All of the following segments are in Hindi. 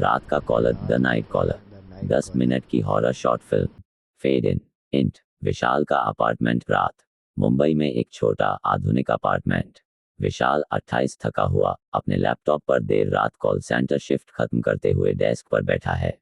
रात का caller, the night caller, 10 minute की horror short film. Fade in. Int. Vishal का अपार्टमेंट। रात, मुंबई में एक छोटा आधुनिक अपार्टमेंट। विशाल 28 थका हुआ अपने लैपटॉप पर देर रात कॉल सेंटर शिफ्ट खत्म करते हुए डेस्क पर बैठा है।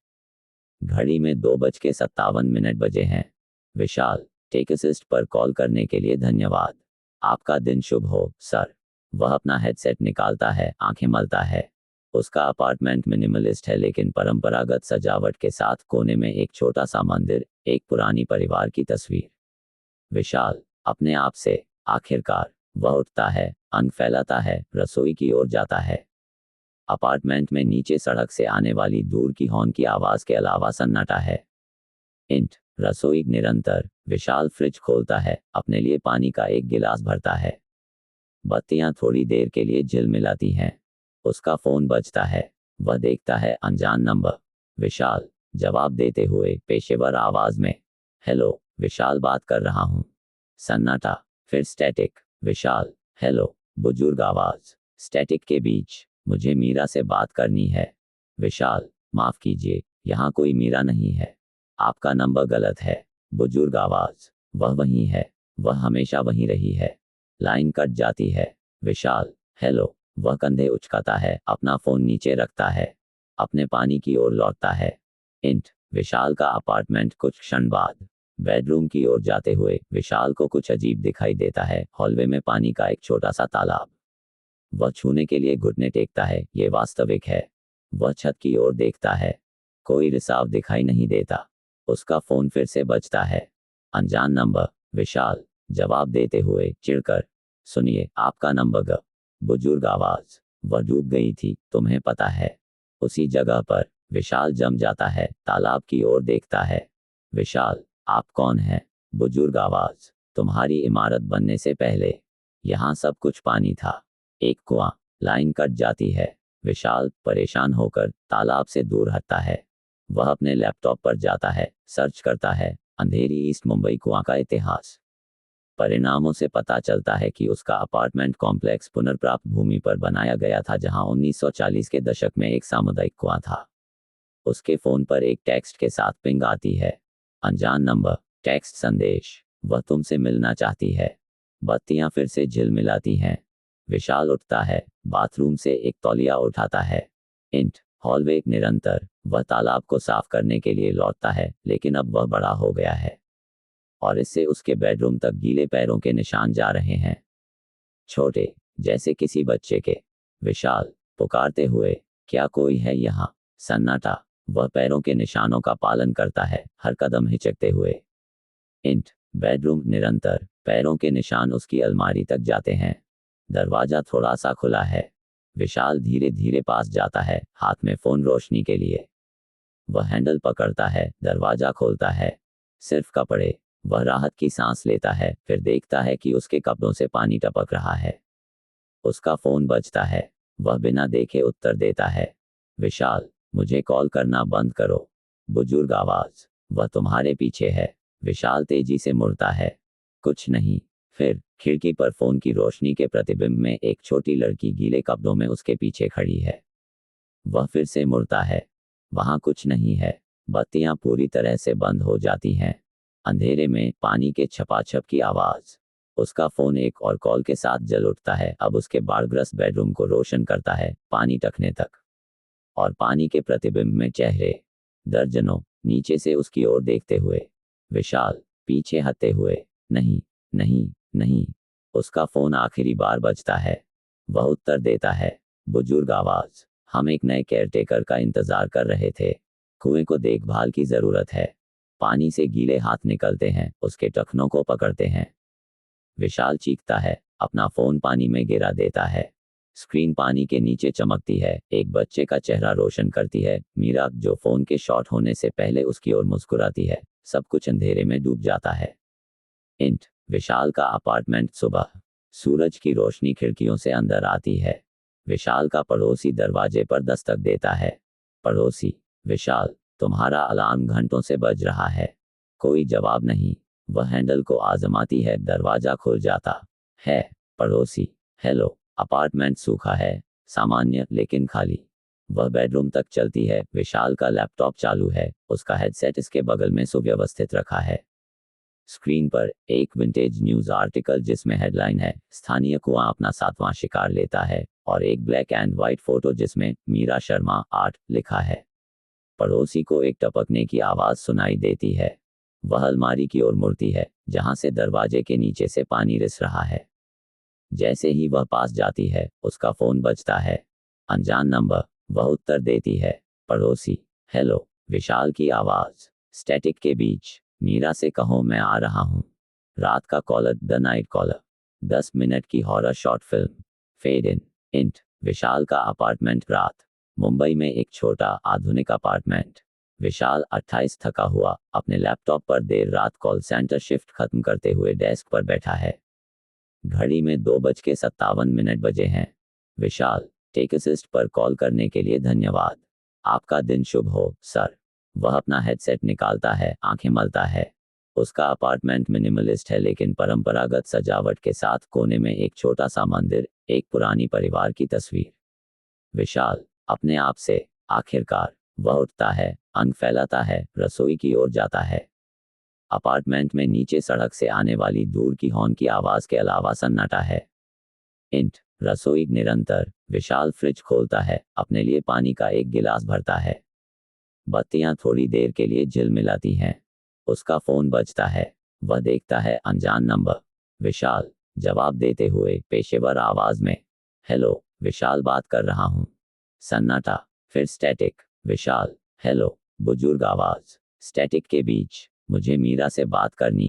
घड़ी में 2:57 बजे हैं। विशाल, टेक असिस्ट पर कॉल करने के लिए धन्यवाद। आपका दिन शुभ हो, सर। वह अपना हेडसेट निकालता है, आंखें मलता है। उसका अपार्टमेंट मिनिमलिस्ट है लेकिन परंपरागत सजावट के साथ। कोने में एक छोटा सा मंदिर, एक पुरानी परिवार की तस्वीर। विशाल, अपने आप से, आखिरकार। वह उठता है, अंग फैलाता है, रसोई की ओर जाता है। अपार्टमेंट में नीचे सड़क से आने वाली दूर की हॉर्न की आवाज के अलावा सन्नाटा है। इंट। रसोई निरंतर। विशाल फ्रिज खोलता है, अपने लिए पानी का एक गिलास भरता है। बत्तियां थोड़ी देर के लिए झिलमिलाती हैं। उसका फोन बजता है। वह देखता है, अनजान नंबर। विशाल, जवाब देते हुए पेशेवर आवाज में, हेलो। विशाल, बात कर रहा हूँ। सन्नाटा, फिर स्टैटिक। विशाल, हेलो। बुजुर्ग आवाज। स्टैटिक के बीच, मुझे मीरा से बात करनी है। विशाल, माफ कीजिए, यहाँ कोई मीरा नहीं है। आपका नंबर गलत है। बुजुर्ग आवाज। वह वही है। वह हमेशा वहीं रही है। लाइन कट जाती है। विशाल, हेलो। वह कंधे उचकाता है, अपना फोन नीचे रखता है, अपने पानी की ओर लौटता है। इंट। विशाल का अपार्टमेंट। कुछ क्षण बाद, बेडरूम की ओर जाते हुए विशाल को कुछ अजीब दिखाई देता है। हॉलवे में पानी का एक छोटा सा तालाब। वह छूने के लिए घुटने टेकता है, ये वास्तविक है। वह छत की ओर देखता है। कोई रिसाव दिखाई नहीं देता। उसका फोन फिर से बजता है। अनजान नंबर। विशाल, जवाब देते हुए चिढ़कर, सुनिए, आपका नंबर ग। बुजुर्ग आवाज। वह डूब गई थी, तुम्हें पता है। उसी जगह पर। विशाल जम जाता है, तालाब की ओर देखता है। विशाल, आप कौन हैं? बुजुर्ग आवाज। तुम्हारी इमारत बनने से पहले यहाँ सब कुछ पानी था। एक कुआं। लाइन कट जाती है। विशाल परेशान होकर तालाब से दूर हटता है। वह अपने लैपटॉप पर जाता है, सर्च करता है, अंधेरी ईस्ट मुंबई कुआं का इतिहास। परिणामों से पता चलता है कि उसका अपार्टमेंट कॉम्प्लेक्स पुनर्प्राप्त भूमि पर बनाया गया था जहां 1940 के दशक में एक सामुदायिक कुआं था। उसके फोन पर एक टेक्स्ट के साथ पिंग आती है। अनजान नंबर। टेक्स्ट संदेश। वह तुमसे मिलना चाहती है। बत्तियां फिर से झिलमिलाती हैं। विशाल उठता है, बाथरूम से एक तौलिया उठाता है। इंट। हॉलवे निरंतर। वह तालाब को साफ करने के लिए लौटता है लेकिन अब वह बड़ा हो गया है और इससे उसके बेडरूम तक गीले पैरों के निशान जा रहे हैं। छोटे, जैसे किसी बच्चे के। विशाल, पुकारते हुए, क्या कोई है यहाँ? सन्नाटा। वह पैरों के निशानों का पालन करता है, हर कदम हिचकते हुए। इंट। बेडरूम निरंतर। पैरों के निशान उसकी अलमारी तक जाते हैं। दरवाजा थोड़ा सा खुला है। विशाल धीरे धीरे पास जाता है, हाथ में फोन रोशनी के लिए। वह हैंडल पकड़ता है, दरवाजा खोलता है। सिर्फ कपड़े। वह राहत की सांस लेता है, फिर देखता है कि उसके कपड़ों से पानी टपक रहा है। उसका फोन बजता है। वह बिना देखे उत्तर देता है। विशाल, मुझे कॉल करना बंद करो। बुजुर्ग आवाज। वह तुम्हारे पीछे है। विशाल तेजी से मुड़ता है। कुछ नहीं। फिर खिड़की पर फोन की रोशनी के प्रतिबिंब में एक छोटी लड़की गीले कपड़ों में उसके पीछे खड़ी है। वह फिर से मुड़ता है। वहां कुछ नहीं है। बत्तियां पूरी तरह से बंद हो जाती हैं। अंधेरे में पानी के छपाछप की आवाज। उसका फोन एक और कॉल के साथ जल उठता है, अब उसके बाढ़ग्रस्त बेडरूम को रोशन करता है, पानी टखने तक। और पानी के प्रतिबिंब में चेहरे। दर्जनों, नीचे से उसकी ओर देखते हुए। विशाल, पीछे हटते हुए, नहीं, नहीं, नहीं। उसका फोन आखिरी बार बजता है। वह उत्तर देता है। बुजुर्ग आवाज। हम एक नए केयरटेकर का इंतजार कर रहे थे। कुएं को देखभाल की जरूरत है। पानी से गीले हाथ निकलते हैं, उसके टखनों को पकड़ते हैं। विशाल चीखता है, अपना फोन पानी में गिरा देता है। स्क्रीन पानी के नीचे चमकती है, एक बच्चे का चेहरा रोशन करती है, मीरा, जो फोन के शॉट होने से पहले उसकी ओर मुस्कुराती है। सब कुछ अंधेरे में डूब जाता है। इंट। विशाल का अपार्टमेंट। सुबह, सूरज की रोशनी खिड़कियों से अंदर आती है। विशाल का पड़ोसी दरवाजे पर दस्तक देता है। पड़ोसी। विशाल, तुम्हारा अलार्म घंटों से बज रहा है। कोई जवाब नहीं। वह हैंडल को आजमाती है, दरवाजा खुल जाता है। पड़ोसी, हेलो। अपार्टमेंट सूखा है, सामान्य लेकिन खाली। वह बेडरूम तक चलती है। विशाल का लैपटॉप चालू है, उसका हेडसेट इसके बगल में सुव्यवस्थित रखा है। स्क्रीन पर एक विंटेज न्यूज़ आर्टिकल जिसमें हेडलाइन है, स्थानीय कुआं अपना 7वां शिकार लेता है, और एक ब्लैक एंड व्हाइट फोटो जिसमें मीरा शर्मा 8 लिखा है। पड़ोसी को एक टपकने की आवाज़ सुनाई देती है। वह अलमारी की ओर मुड़ती है, जहां से दरवाजे के नीचे से पानी रिस रहा है। जैसे ही वह पास जाती है, उसका फ़ोन बजता है। अनजान नंबर। वह उत्तर देती है, पड़ोसी। हेलो। विशाल की आवाज़। स्टैटिक के बीच। मीरा से कहो मैं आ रहा हूँ। रात का caller, the night caller. 10 minute की horror short film. Fade in. Int. Vishal का अपार्टमेंट। रात। मुंबई में एक छोटा आधुनिक अपार्टमेंट। विशाल 28 थका हुआ अपने लैपटॉप पर देर रात कॉल सेंटर शिफ्ट खत्म करते हुए डेस्क पर बैठा है। घड़ी में 2:57 बजे हैं। विशाल। टेक असिस्ट पर कॉल करने के लिए धन्यवाद। आपका दिन शुभ हो, सर। वह अपना हेडसेट निकालता है, आंखें मलता है। उसका अपार्टमेंट मिनिमलिस्ट है लेकिन परंपरागत सजावट के साथ। कोने में एक छोटा सा मंदिर, एक पुरानी परिवार की तस्वीर। विशाल। अपने आप से। आखिरकार। वह उठता है, अंग फैलाता है, रसोई की ओर जाता है। अपार्टमेंट में नीचे सड़क से आने वाली दूर की हॉर्न की आवाज के अलावा सन्नाटा है। इंट। रसोई निरंतर। विशाल फ्रिज खोलता है, अपने लिए पानी का एक गिलास भरता है। बत्तियां थोड़ी देर के लिए झिलमिलाती हैं। उसका फोन बजता है। वह देखता है, अनजान नंबर। विशाल। जवाब देते हुए पेशेवर आवाज में, हेलो। विशाल बात कर रहा हूँ। सन्नाटा। फिर स्टैटिक। विशाल। हेलो। बुजुर्ग आवाज। स्टैटिक के बीच। मुझे मीरा से बात करनी